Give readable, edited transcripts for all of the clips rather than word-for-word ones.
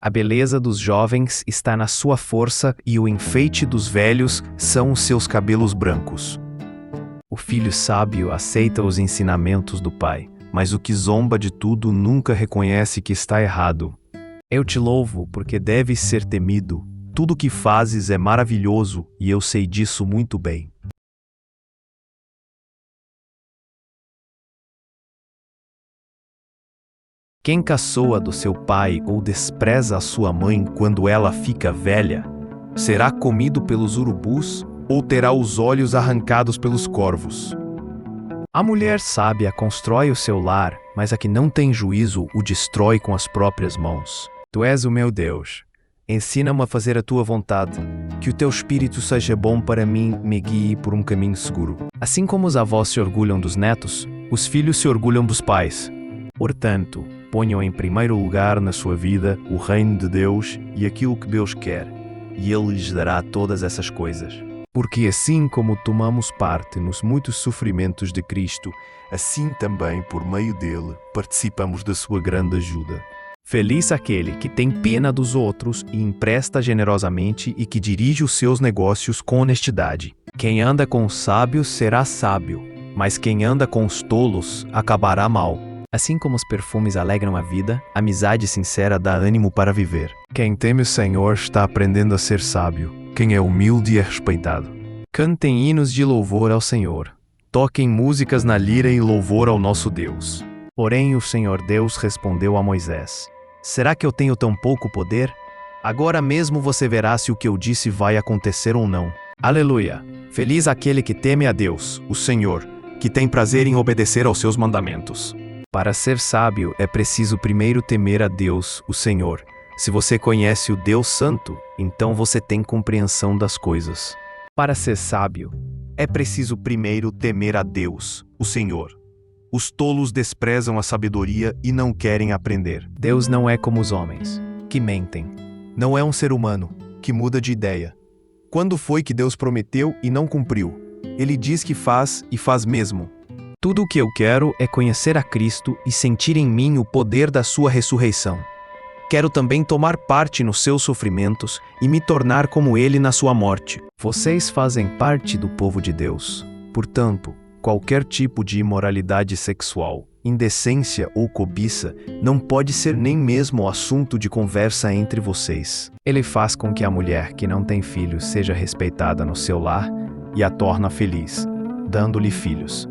A beleza dos jovens está na sua força e o enfeite dos velhos são os seus cabelos brancos. O filho sábio aceita os ensinamentos do pai, mas o que zomba de tudo nunca reconhece que está errado. Eu te louvo porque deves ser temido. Tudo o que fazes é maravilhoso e eu sei disso muito bem. Quem caçoa do seu pai ou despreza a sua mãe quando ela fica velha, será comido pelos urubus ou terá os olhos arrancados pelos corvos. A mulher sábia constrói o seu lar, mas a que não tem juízo o destrói com as próprias mãos. Tu és o meu Deus. Ensina-me a fazer a tua vontade, que o teu espírito seja bom para mim, me guie por um caminho seguro. Assim como os avós se orgulham dos netos, os filhos se orgulham dos pais. Portanto, ponham em primeiro lugar na sua vida o reino de Deus e aquilo que Deus quer, e Ele lhes dará todas essas coisas. Porque assim como tomamos parte nos muitos sofrimentos de Cristo, assim também, por meio dele, participamos da sua grande ajuda. Feliz aquele que tem pena dos outros e empresta generosamente e que dirige os seus negócios com honestidade. Quem anda com os sábios será sábio, mas quem anda com os tolos acabará mal. Assim como os perfumes alegram a vida, a amizade sincera dá ânimo para viver. Quem teme o Senhor está aprendendo a ser sábio. Quem é humilde é respeitado. Cantem hinos de louvor ao Senhor. Toquem músicas na lira em louvor ao nosso Deus. Porém o Senhor Deus respondeu a Moisés: Será que eu tenho tão pouco poder? Agora mesmo você verá se o que eu disse vai acontecer ou não. Aleluia! Feliz aquele que teme a Deus, o Senhor, que tem prazer em obedecer aos seus mandamentos. Para ser sábio, é preciso primeiro temer a Deus, o Senhor. Se você conhece o Deus Santo, então você tem compreensão das coisas. Para ser sábio, é preciso primeiro temer a Deus, o Senhor. Os tolos desprezam a sabedoria e não querem aprender. Deus não é como os homens, que mentem. Não é um ser humano, que muda de ideia. Quando foi que Deus prometeu e não cumpriu? Ele diz que faz e faz mesmo. Tudo o que eu quero é conhecer a Cristo e sentir em mim o poder da sua ressurreição. Quero também tomar parte nos seus sofrimentos e me tornar como ele na sua morte. Vocês fazem parte do povo de Deus. Portanto, qualquer tipo de imoralidade sexual, indecência ou cobiça não pode ser nem mesmo assunto de conversa entre vocês. Ele faz com que a mulher que não tem filhos seja respeitada no seu lar e a torna feliz, dando-lhe filhos.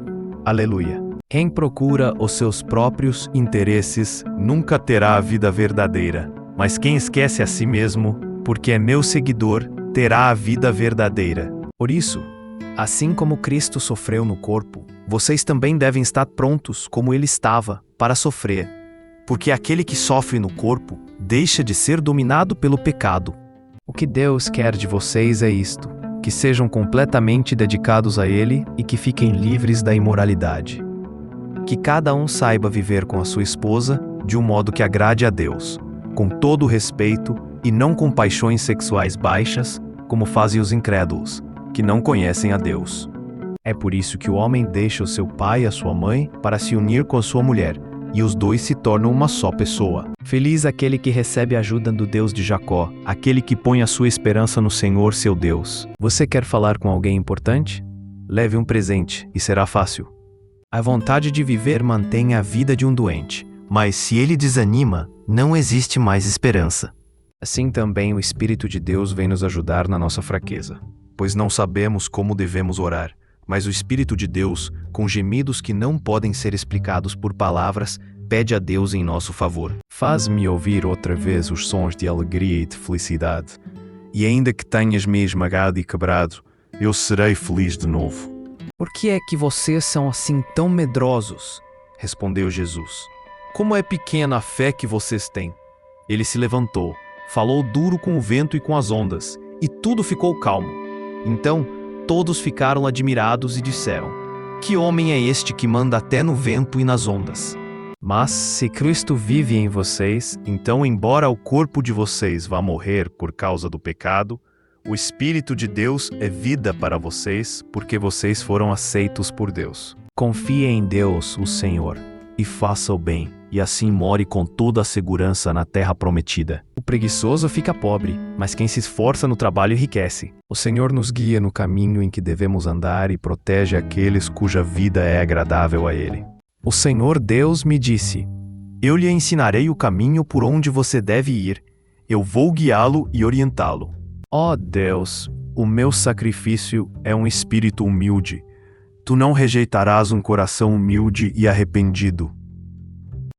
Aleluia! Quem procura os seus próprios interesses nunca terá a vida verdadeira, mas quem esquece a si mesmo, porque é meu seguidor, terá a vida verdadeira. Por isso, assim como Cristo sofreu no corpo, vocês também devem estar prontos como ele estava, para sofrer. Porque aquele que sofre no corpo deixa de ser dominado pelo pecado. O que Deus quer de vocês é isto: que sejam completamente dedicados a Ele e que fiquem livres da imoralidade. Que cada um saiba viver com a sua esposa de um modo que agrade a Deus, com todo o respeito e não com paixões sexuais baixas, como fazem os incrédulos, que não conhecem a Deus. É por isso que o homem deixa o seu pai e a sua mãe para se unir com a sua mulher, e os dois se tornam uma só pessoa. Feliz aquele que recebe a ajuda do Deus de Jacó, aquele que põe a sua esperança no Senhor, seu Deus. Você quer falar com alguém importante? Leve um presente e será fácil. A vontade de viver mantém a vida de um doente, mas se ele desanima, não existe mais esperança. Assim também o Espírito de Deus vem nos ajudar na nossa fraqueza, pois não sabemos como devemos orar. Mas o Espírito de Deus, com gemidos que não podem ser explicados por palavras, pede a Deus em nosso favor. Faz-me ouvir outra vez os sons de alegria e de felicidade, e ainda que tenhas me esmagado e quebrado, eu serei feliz de novo. Por que é que vocês são assim tão medrosos? Respondeu Jesus. Como é pequena a fé que vocês têm? Ele se levantou, falou duro com o vento e com as ondas, e tudo ficou calmo. Então, todos ficaram admirados e disseram: Que homem é este que manda até no vento e nas ondas? Mas, se Cristo vive em vocês, então, embora o corpo de vocês vá morrer por causa do pecado, o Espírito de Deus é vida para vocês, porque vocês foram aceitos por Deus. Confie em Deus, o Senhor. e faça o bem, e assim more com toda a segurança na terra prometida. O preguiçoso fica pobre, mas quem se esforça no trabalho enriquece. O Senhor nos guia no caminho em que devemos andar e protege aqueles cuja vida é agradável a Ele. O Senhor Deus me disse: eu lhe ensinarei o caminho por onde você deve ir. Eu vou guiá-lo e orientá-lo. Ó Deus, o meu sacrifício é um espírito humilde. Tu não rejeitarás um coração humilde e arrependido.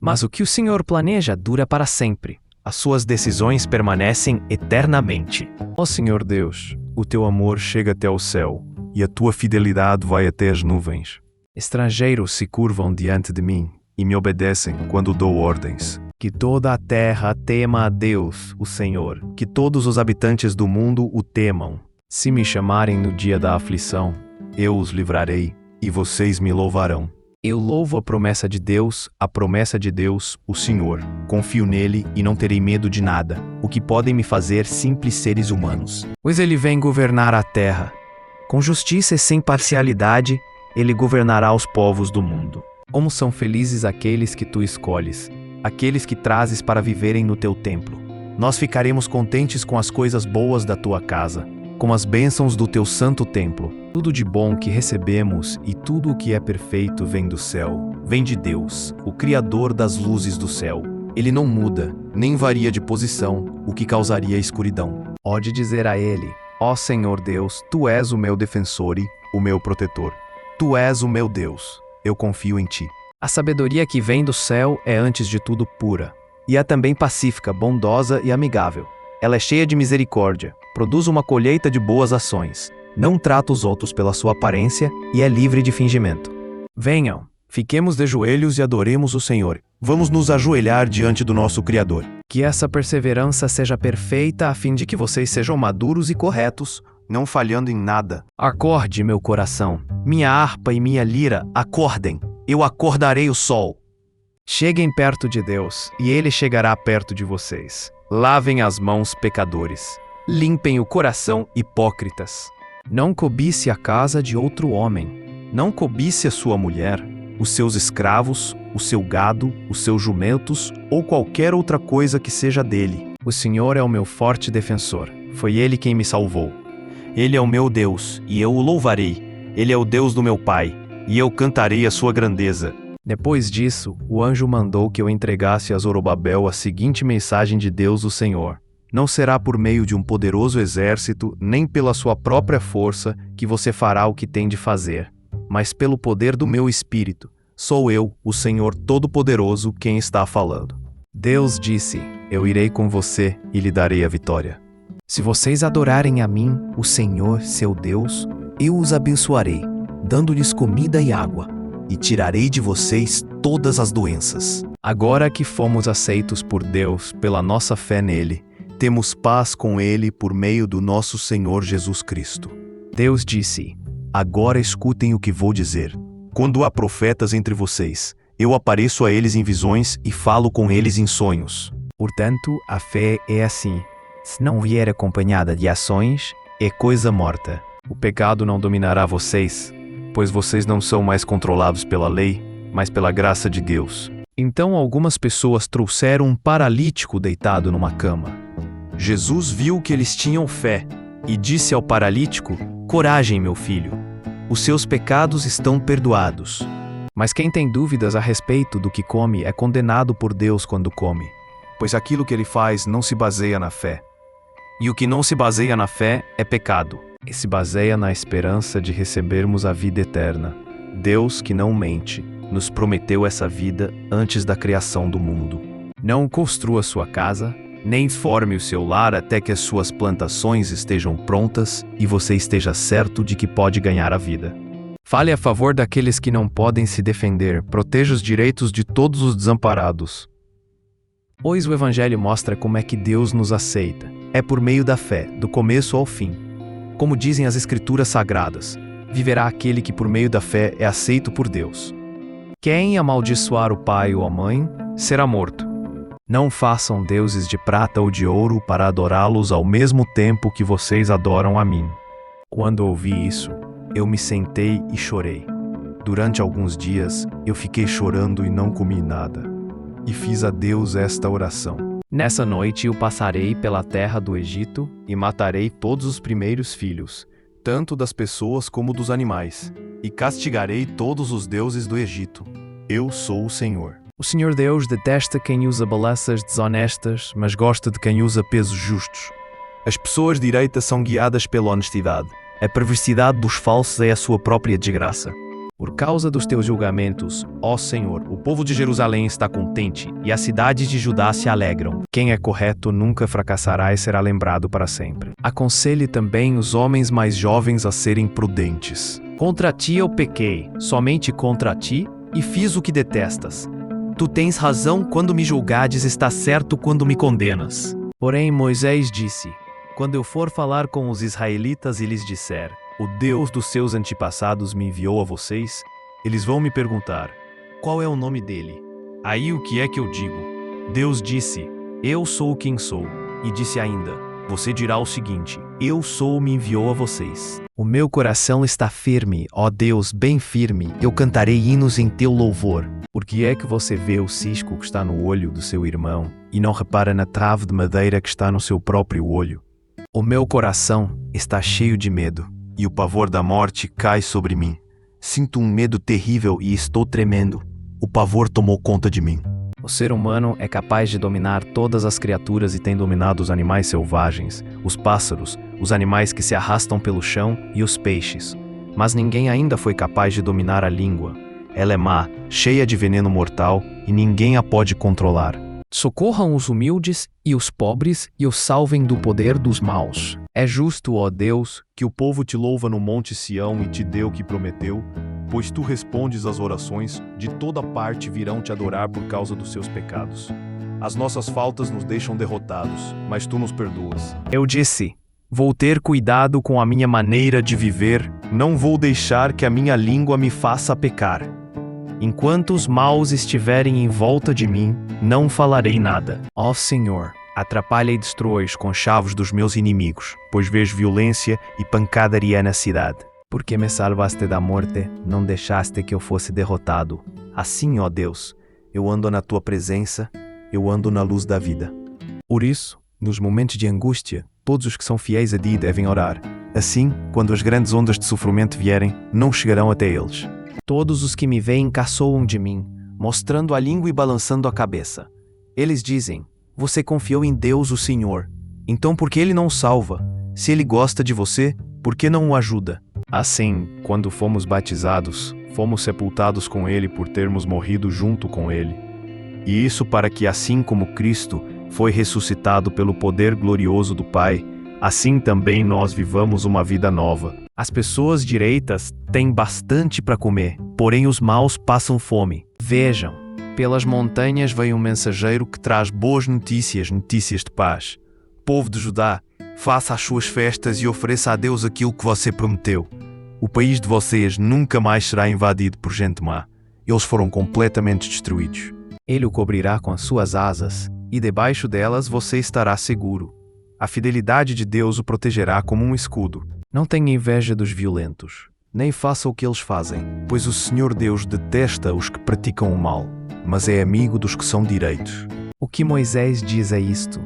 Mas o que o Senhor planeja dura para sempre. As suas decisões permanecem eternamente. Ó Senhor Deus, o teu amor chega até o céu, e a tua fidelidade vai até as nuvens. Estrangeiros se curvam diante de mim e me obedecem quando dou ordens. Que toda a terra tema a Deus, o Senhor. Que todos os habitantes do mundo o temam. Se me chamarem no dia da aflição, eu os livrarei, e vocês me louvarão. Eu louvo a promessa de Deus, o Senhor. Confio nele e não terei medo de nada, o que podem me fazer simples seres humanos. Pois ele vem governar a terra. Com justiça e sem parcialidade, ele governará os povos do mundo. Como são felizes aqueles que tu escolhes, aqueles que trazes para viverem no teu templo. Nós ficaremos contentes com as coisas boas da tua casa, com as bênçãos do teu santo templo. Tudo de bom que recebemos e tudo o que é perfeito vem do céu. Vem de Deus, o Criador das luzes do céu. Ele não muda, nem varia de posição, o que causaria escuridão. Pode dizer a ele: ó Senhor Deus, tu és o meu defensor e o meu protetor. Tu és o meu Deus, eu confio em ti. A sabedoria que vem do céu é antes de tudo pura, e é também pacífica, bondosa e amigável. Ela é cheia de misericórdia, produz uma colheita de boas ações, não trata os outros pela sua aparência e é livre de fingimento. Venham, fiquemos de joelhos e adoremos o Senhor. Vamos nos ajoelhar diante do nosso Criador. Que essa perseverança seja perfeita a fim de que vocês sejam maduros e corretos, não falhando em nada. Acorde, meu coração, minha harpa e minha lira, acordem. Eu acordarei o sol. Cheguem perto de Deus, e Ele chegará perto de vocês. Lavem as mãos, pecadores. Limpem o coração, hipócritas. Não cobice a casa de outro homem. Não cobice a sua mulher, os seus escravos, o seu gado, os seus jumentos ou qualquer outra coisa que seja dele. O Senhor é o meu forte defensor. Foi Ele quem me salvou. Ele é o meu Deus, e eu o louvarei. Ele é o Deus do meu pai, e eu cantarei a sua grandeza. Depois disso, o anjo mandou que eu entregasse a Zorobabel a seguinte mensagem de Deus o Senhor: não será por meio de um poderoso exército, nem pela sua própria força, que você fará o que tem de fazer, mas pelo poder do meu Espírito. Sou eu, o Senhor Todo-Poderoso, quem está falando. Deus disse: eu irei com você e lhe darei a vitória. Se vocês adorarem a mim, o Senhor, seu Deus, eu os abençoarei, dando-lhes comida e água, e tirarei de vocês todas as doenças. Agora que fomos aceitos por Deus pela nossa fé nele, temos paz com ele por meio do nosso Senhor Jesus Cristo. Deus disse: agora escutem o que vou dizer. Quando há profetas entre vocês, eu apareço a eles em visões e falo com eles em sonhos. Portanto, a fé é assim. Se não vier acompanhada de ações, é coisa morta. O pecado não dominará vocês, pois vocês não são mais controlados pela lei, mas pela graça de Deus. Então algumas pessoas trouxeram um paralítico deitado numa cama. Jesus viu que eles tinham fé e disse ao paralítico: coragem, meu filho, os seus pecados estão perdoados. Mas quem tem dúvidas a respeito do que come é condenado por Deus quando come, pois aquilo que ele faz não se baseia na fé. E o que não se baseia na fé é pecado, e se baseia na esperança de recebermos a vida eterna. Deus, que não mente, nos prometeu essa vida antes da criação do mundo. Não construa sua casa, nem forme o seu lar até que as suas plantações estejam prontas e você esteja certo de que pode ganhar a vida. Fale a favor daqueles que não podem se defender, proteja os direitos de todos os desamparados. Pois o Evangelho mostra como é que Deus nos aceita. É por meio da fé, do começo ao fim. Como dizem as Escrituras Sagradas, viverá aquele que por meio da fé é aceito por Deus. Quem amaldiçoar o pai ou a mãe, será morto. Não façam deuses de prata ou de ouro para adorá-los ao mesmo tempo que vocês adoram a mim. Quando ouvi isso, eu me sentei e chorei. Durante alguns dias, eu fiquei chorando e não comi nada. E fiz a Deus esta oração: Nessa noite eu passarei pela terra do Egito e matarei todos os primeiros filhos, tanto das pessoas como dos animais, e castigarei todos os deuses do Egito. Eu sou o Senhor. O Senhor Deus detesta quem usa balanças desonestas, mas gosta de quem usa pesos justos. As pessoas direitas são guiadas pela honestidade. A perversidade dos falsos é a sua própria desgraça. Por causa dos teus julgamentos, ó Senhor, o povo de Jerusalém está contente e as cidades de Judá se alegram. Quem é correto nunca fracassará e será lembrado para sempre. Aconselhe também os homens mais jovens a serem prudentes. Contra ti eu pequei, somente contra ti, e fiz o que detestas. Tu tens razão quando me julgades, está certo quando me condenas. Porém Moisés disse: Quando eu for falar com os israelitas e lhes disser: O Deus dos seus antepassados me enviou a vocês, eles vão me perguntar: Qual é o nome dele? Aí o que é que eu digo? Deus disse: Eu sou quem sou. E disse ainda: Você dirá o seguinte: Eu sou, me enviou a vocês. O meu coração está firme, ó Deus, bem firme. Eu cantarei hinos em teu louvor. Por que é que você vê o cisco que está no olho do seu irmão e não repara na trave de madeira que está no seu próprio olho? O meu coração está cheio de medo, e o pavor da morte cai sobre mim. Sinto um medo terrível e estou tremendo. O pavor tomou conta de mim. O ser humano é capaz de dominar todas as criaturas e tem dominado os animais selvagens, os pássaros, os animais que se arrastam pelo chão e os peixes. Mas ninguém ainda foi capaz de dominar a língua. Ela é má, cheia de veneno mortal e ninguém a pode controlar. Socorram os humildes e os pobres e os salvem do poder dos maus. É justo, ó Deus, que o povo te louva no monte Sião e te dê o que prometeu, pois tu respondes às orações, de toda parte virão te adorar por causa dos seus pecados. As nossas faltas nos deixam derrotados, mas tu nos perdoas. Eu disse: Vou ter cuidado com a minha maneira de viver, não vou deixar que a minha língua me faça pecar. Enquanto os maus estiverem em volta de mim, não falarei nada. Ó Senhor, atrapalha e destrói os conchavos dos meus inimigos, pois vejo violência e pancadaria na cidade. Porque me salvaste da morte, não deixaste que eu fosse derrotado. Assim, ó Deus, eu ando na tua presença, eu ando na luz da vida. Por isso, nos momentos de angústia, todos os que são fiéis a ti devem orar. Assim, quando as grandes ondas de sofrimento vierem, não chegarão até eles. Todos os que me veem caçoam de mim, mostrando a língua e balançando a cabeça. Eles dizem: Você confiou em Deus, o Senhor. Então por que Ele não salva? Se Ele gosta de você, por que não o ajuda? Assim, quando fomos batizados, fomos sepultados com Ele por termos morrido junto com Ele. E isso para que, assim como Cristo foi ressuscitado pelo poder glorioso do Pai, assim também nós vivamos uma vida nova. As pessoas direitas têm bastante para comer, porém os maus passam fome. Vejam, pelas montanhas vem um mensageiro que traz boas notícias, notícias de paz. Povo de Judá, faça as suas festas e ofereça a Deus aquilo que você prometeu. O país de vocês nunca mais será invadido por gente má. Eles foram completamente destruídos. Ele o cobrirá com as suas asas, e debaixo delas você estará seguro. A fidelidade de Deus o protegerá como um escudo. Não tenha inveja dos violentos, nem faça o que eles fazem, pois o Senhor Deus detesta os que praticam o mal, mas é amigo dos que são direitos. O que Moisés diz é isto: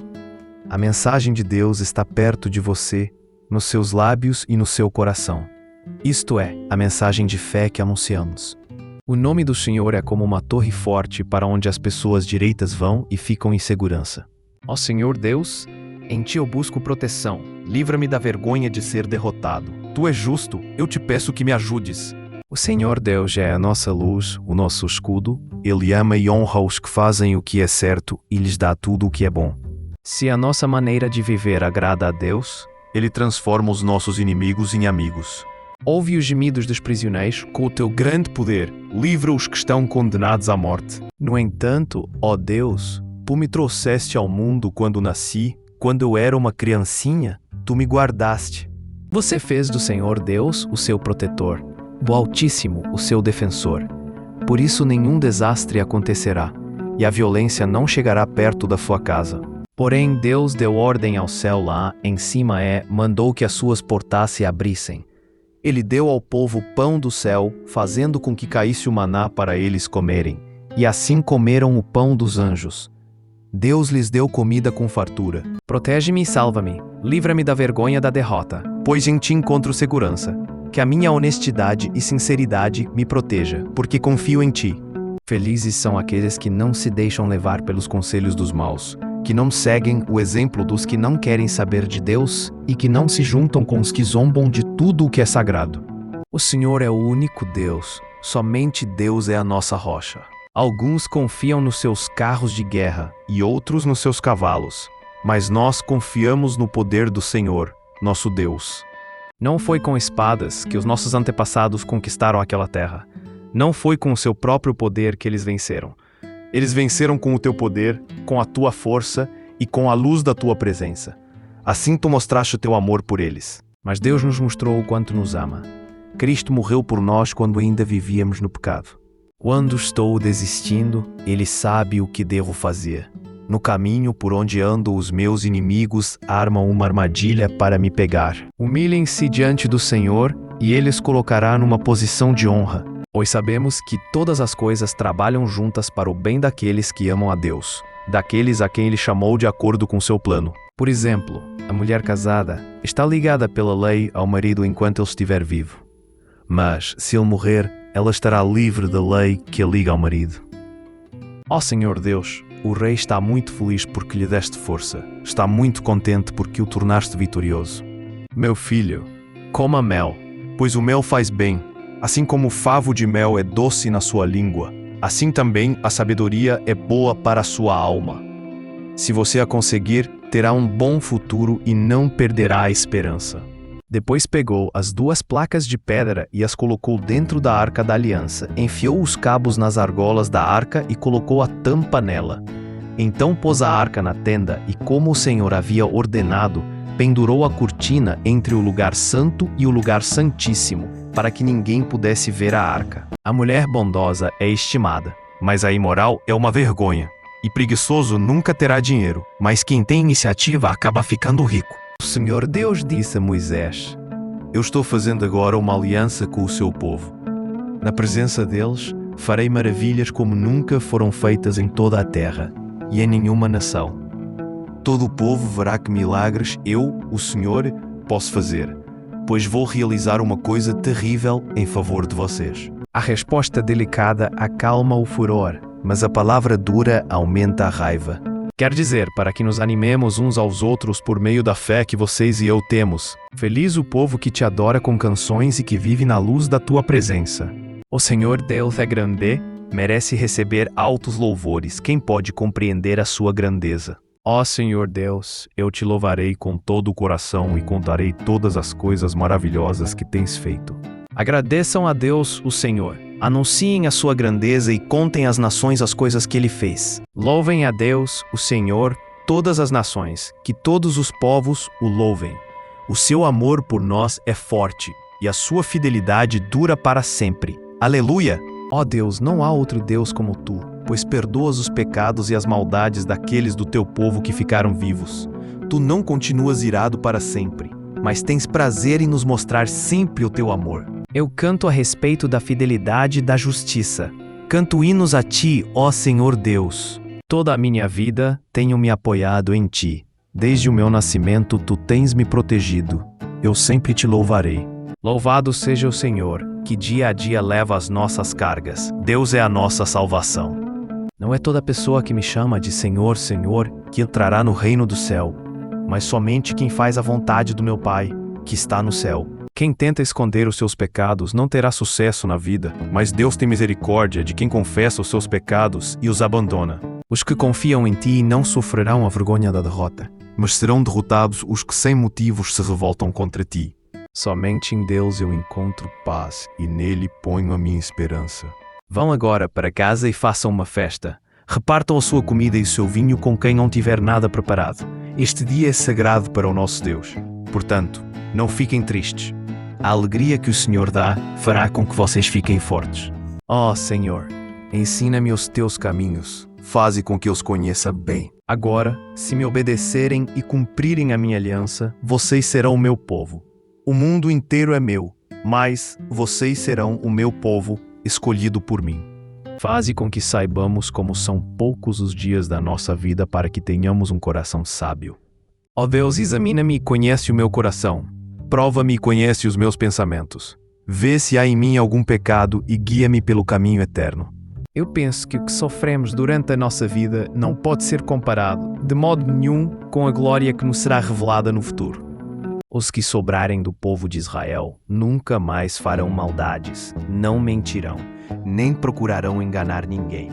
a mensagem de Deus está perto de você, nos seus lábios e no seu coração. Isto é, a mensagem de fé que anunciamos. O nome do Senhor é como uma torre forte para onde as pessoas direitas vão e ficam em segurança. Ó Senhor Deus, em ti eu busco proteção. Livra-me da vergonha de ser derrotado. Tu és justo, eu te peço que me ajudes. O Senhor Deus é a nossa luz, o nosso escudo. Ele ama e honra os que fazem o que é certo e lhes dá tudo o que é bom. Se a nossa maneira de viver agrada a Deus, Ele transforma os nossos inimigos em amigos. Ouve os gemidos dos prisioneiros, com o teu grande poder, livra os que estão condenados à morte. No entanto, ó Deus, tu me trouxeste ao mundo quando nasci, quando eu era uma criancinha, tu me guardaste. Você fez do Senhor Deus o seu protetor, do Altíssimo o seu defensor. Por isso nenhum desastre acontecerá, e a violência não chegará perto da sua casa. Porém Deus deu ordem ao céu lá, em cima mandou que as suas portas se abrissem. Ele deu ao povo pão do céu, fazendo com que caísse o maná para eles comerem, e assim comeram o pão dos anjos. Deus lhes deu comida com fartura. Protege-me e salva-me. Livra-me da vergonha da derrota. Pois em ti encontro segurança. Que a minha honestidade e sinceridade me proteja, porque confio em ti. Felizes são aqueles que não se deixam levar pelos conselhos dos maus, que não seguem o exemplo dos que não querem saber de Deus e que não se juntam com os que zombam de tudo o que é sagrado. O Senhor é o único Deus. Somente Deus é a nossa rocha. Alguns confiam nos seus carros de guerra e outros nos seus cavalos, mas nós confiamos no poder do Senhor, nosso Deus. Não foi com espadas que os nossos antepassados conquistaram aquela terra. Não foi com o seu próprio poder que eles venceram. Eles venceram com o teu poder, com a tua força e com a luz da tua presença. Assim tu mostraste o teu amor por eles. Mas Deus nos mostrou o quanto nos ama. Cristo morreu por nós quando ainda vivíamos no pecado. Quando estou desistindo, Ele sabe o que devo fazer. No caminho por onde ando, os meus inimigos armam uma armadilha para me pegar. Humilhem-se diante do Senhor e Ele os colocará numa posição de honra. Pois sabemos que todas as coisas trabalham juntas para o bem daqueles que amam a Deus, daqueles a quem Ele chamou de acordo com seu plano. Por exemplo, a mulher casada está ligada pela lei ao marido enquanto ele estiver vivo. Mas, se ele morrer, ela estará livre da lei que a liga ao marido. Ó Senhor Deus, o rei está muito feliz porque lhe deste força. Está muito contente porque o tornaste vitorioso. Meu filho, coma mel, pois o mel faz bem. Assim como o favo de mel é doce na sua língua, assim também a sabedoria é boa para a sua alma. Se você a conseguir, terá um bom futuro e não perderá a esperança. Depois pegou as 2 placas de pedra e as colocou dentro da arca da aliança, enfiou os cabos nas argolas da arca e colocou a tampa nela. Então pôs a arca na tenda e, como o Senhor havia ordenado, pendurou a cortina entre o lugar santo e o lugar santíssimo, para que ninguém pudesse ver a arca. A mulher bondosa é estimada, mas a imoral é uma vergonha. E preguiçoso nunca terá dinheiro, mas quem tem iniciativa acaba ficando rico. O Senhor Deus disse a Moisés: Eu estou fazendo agora uma aliança com o seu povo. Na presença deles, farei maravilhas como nunca foram feitas em toda a terra e em nenhuma nação. Todo o povo verá que milagres eu, o Senhor, posso fazer, pois vou realizar uma coisa terrível em favor de vocês. A resposta delicada acalma o furor, mas a palavra dura aumenta a raiva. Quer dizer, para que nos animemos uns aos outros por meio da fé que vocês e eu temos. Feliz o povo que te adora com canções e que vive na luz da tua presença. O Senhor Deus é grande, merece receber altos louvores. Quem pode compreender a sua grandeza? Ó Senhor Deus, eu te louvarei com todo o coração e contarei todas as coisas maravilhosas que tens feito. Agradeçam a Deus, o Senhor. Anunciem a sua grandeza e contem às nações as coisas que ele fez. Louvem a Deus, o Senhor, todas as nações, que todos os povos o louvem. O seu amor por nós é forte, e a sua fidelidade dura para sempre. Aleluia! Ó Deus, não há outro Deus como tu, pois perdoas os pecados e as maldades daqueles do teu povo que ficaram vivos. Tu não continuas irado para sempre, mas tens prazer em nos mostrar sempre o teu amor. Eu canto a respeito da fidelidade e da justiça. Canto hinos a ti, ó Senhor Deus. Toda a minha vida tenho me apoiado em ti. Desde o meu nascimento tu tens me protegido. Eu sempre te louvarei. Louvado seja o Senhor, que dia a dia leva as nossas cargas. Deus é a nossa salvação. Não é toda pessoa que me chama de Senhor, Senhor, que entrará no reino do céu, mas somente quem faz a vontade do meu Pai, que está no céu. Quem tenta esconder os seus pecados não terá sucesso na vida, mas Deus tem misericórdia de quem confessa os seus pecados e os abandona. Os que confiam em ti não sofrerão a vergonha da derrota, mas serão derrotados os que sem motivos se revoltam contra ti. Somente em Deus eu encontro paz e nele ponho a minha esperança. Vão agora para casa e façam uma festa. Repartam a sua comida e o seu vinho com quem não tiver nada preparado. Este dia é sagrado para o nosso Deus. Portanto, não fiquem tristes. A alegria que o Senhor dá fará com que vocês fiquem fortes. Ó Senhor, ensina-me os teus caminhos. Faze com que eu os conheça bem. Agora, se me obedecerem e cumprirem a minha aliança, vocês serão o meu povo. O mundo inteiro é meu, mas vocês serão o meu povo escolhido por mim. Faze com que saibamos como são poucos os dias da nossa vida para que tenhamos um coração sábio. Ó Deus, examina-me e conhece o meu coração. Prova-me e conhece os meus pensamentos. Vê se há em mim algum pecado e guia-me pelo caminho eterno. Eu penso que o que sofremos durante a nossa vida não pode ser comparado, de modo nenhum, com a glória que nos será revelada no futuro. Os que sobrarem do povo de Israel nunca mais farão maldades, não mentirão, nem procurarão enganar ninguém.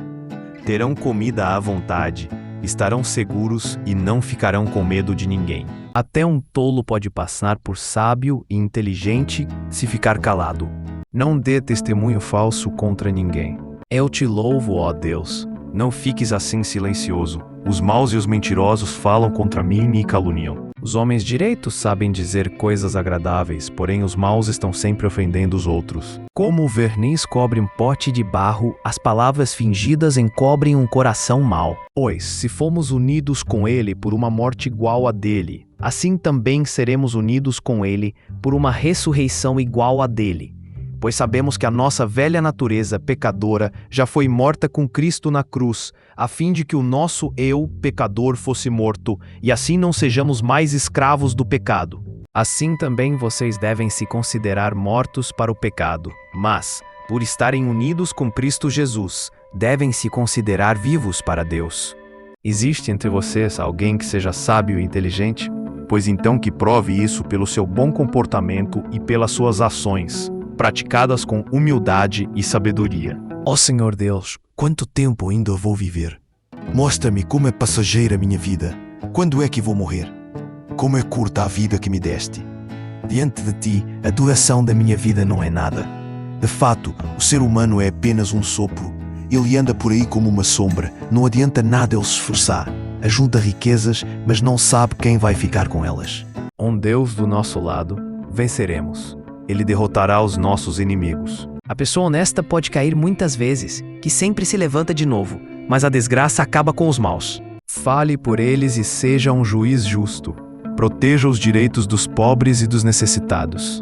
Terão comida à vontade, estarão seguros e não ficarão com medo de ninguém. Até um tolo pode passar por sábio e inteligente se ficar calado. Não dê testemunho falso contra ninguém. Eu te louvo, ó Deus. Não fiques assim silencioso. Os maus e os mentirosos falam contra mim e me caluniam. Os homens direitos sabem dizer coisas agradáveis, porém os maus estão sempre ofendendo os outros. Como o verniz cobre um pote de barro, as palavras fingidas encobrem um coração mau. Pois, se fomos unidos com ele por uma morte igual à dele, assim também seremos unidos com ele por uma ressurreição igual à dele. Pois sabemos que a nossa velha natureza pecadora já foi morta com Cristo na cruz, a fim de que o nosso eu, pecador, fosse morto, e assim não sejamos mais escravos do pecado. Assim também vocês devem se considerar mortos para o pecado, mas, por estarem unidos com Cristo Jesus, devem se considerar vivos para Deus. Existe entre vocês alguém que seja sábio e inteligente? Pois então que prove isso pelo seu bom comportamento e pelas suas ações, praticadas com humildade e sabedoria. Ó Senhor Deus, quanto tempo ainda vou viver? Mostra-me como é passageira a minha vida. Quando é que vou morrer? Como é curta a vida que me deste. Diante de ti, a duração da minha vida não é nada. De fato, o ser humano é apenas um sopro. Ele anda por aí como uma sombra. Não adianta nada ele se esforçar. Ajunta riquezas, mas não sabe quem vai ficar com elas. Um Deus do nosso lado, venceremos. Ele derrotará os nossos inimigos. A pessoa honesta pode cair muitas vezes, que sempre se levanta de novo, mas a desgraça acaba com os maus. Fale por eles e seja um juiz justo. Proteja os direitos dos pobres e dos necessitados.